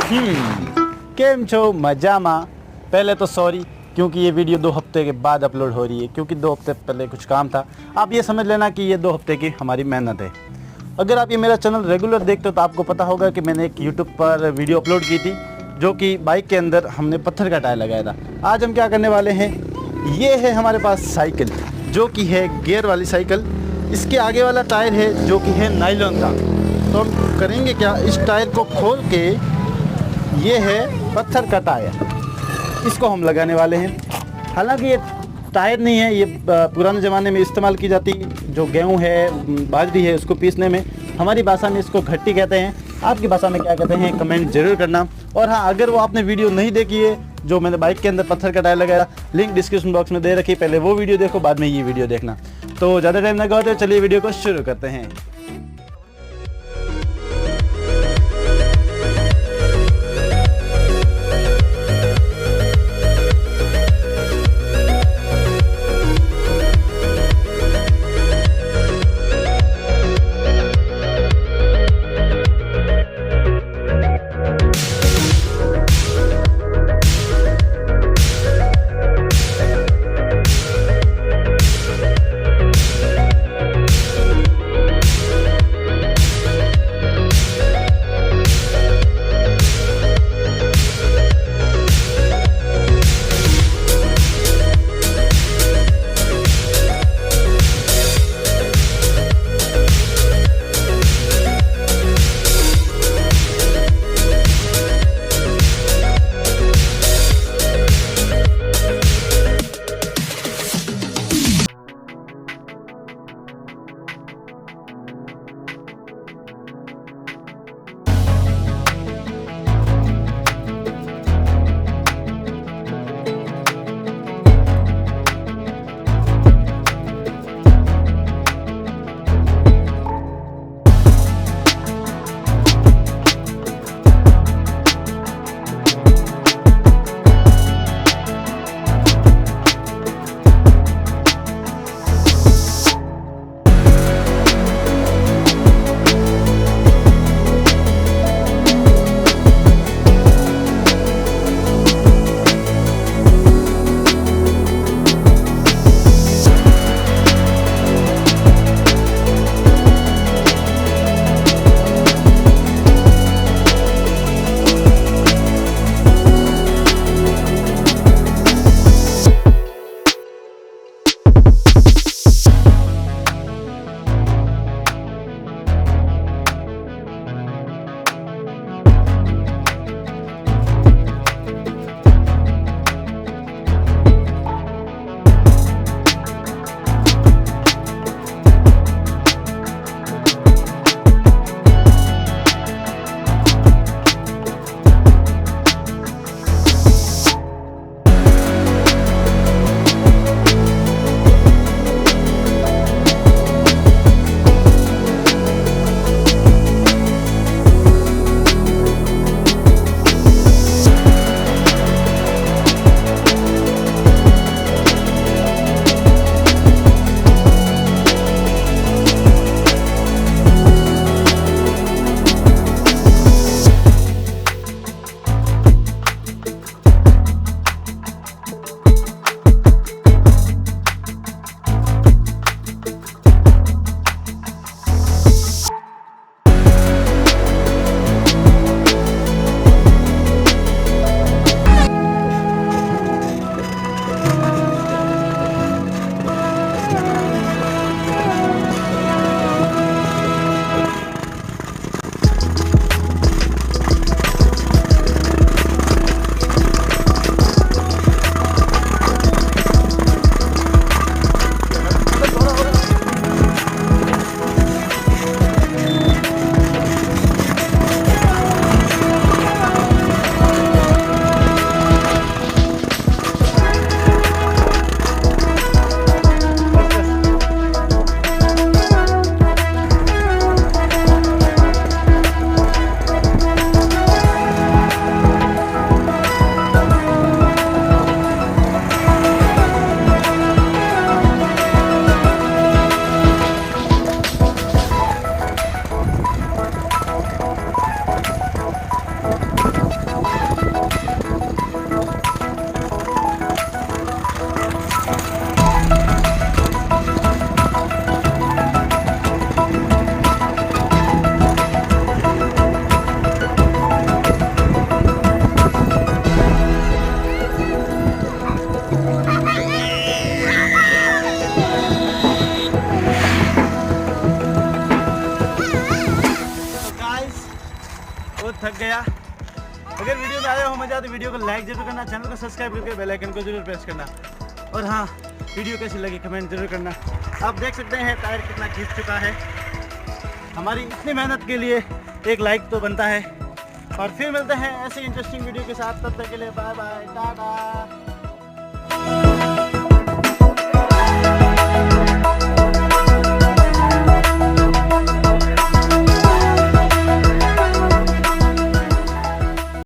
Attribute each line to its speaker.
Speaker 1: केम छो मजामा। पहले तो सॉरी क्योंकि ये वीडियो 2 हफ्ते के बाद अपलोड हो रही है, क्योंकि 2 हफ्ते पहले कुछ काम था। आप ये समझ लेना कि ये 2 हफ्ते की हमारी मेहनत है। अगर आप ये मेरा चैनल रेगुलर देखते हो तो आपको पता होगा कि मैंने एक यूट्यूब पर वीडियो अपलोड की थी, जो कि बाइक के अंदर हमने पत्थर का टायर लगाया था। आज हम क्या करने वाले हैं, ये है हमारे पास साइकिल, जो कि है गियर वाली साइकिल। इसके आगे वाला टायर है जो कि है नायलॉन का। तो हम करेंगे क्या, इस टायर को खोल के, ये है पत्थर का टायर, इसको हम लगाने वाले हैं। हालांकि ये टायर नहीं है, ये पुराने ज़माने में इस्तेमाल की जाती जो गेहूं है, बाजरी है, उसको पीसने में। हमारी भाषा में इसको घट्टी कहते हैं, आपकी भाषा में क्या कहते हैं कमेंट जरूर करना। और हाँ, अगर वो आपने वीडियो नहीं देखी है जो मैंने बाइक के अंदर पत्थर का टायर लगाया, लिंक डिस्क्रिप्शन बॉक्स में दे रखी, पहले वो वीडियो देखो, बाद में ये वीडियो देखना। तो ज़्यादा टाइम ना गवाते, चलिए वीडियो को शुरू करते हैं। थक गया। अगर वीडियो में आया हो मजा तो वीडियो को लाइक जरूर करना, चैनल को सब्सक्राइब करके बेल आइकन को जरूर प्रेस करना। और हाँ, वीडियो कैसी लगी कमेंट जरूर करना। आप देख सकते हैं टायर कितना खींच चुका है। हमारी इतनी मेहनत के लिए एक लाइक तो बनता है। और फिर मिलते हैं ऐसे इंटरेस्टिंग वीडियो के साथ, तब तक के लिए बाय बाय, टाटा।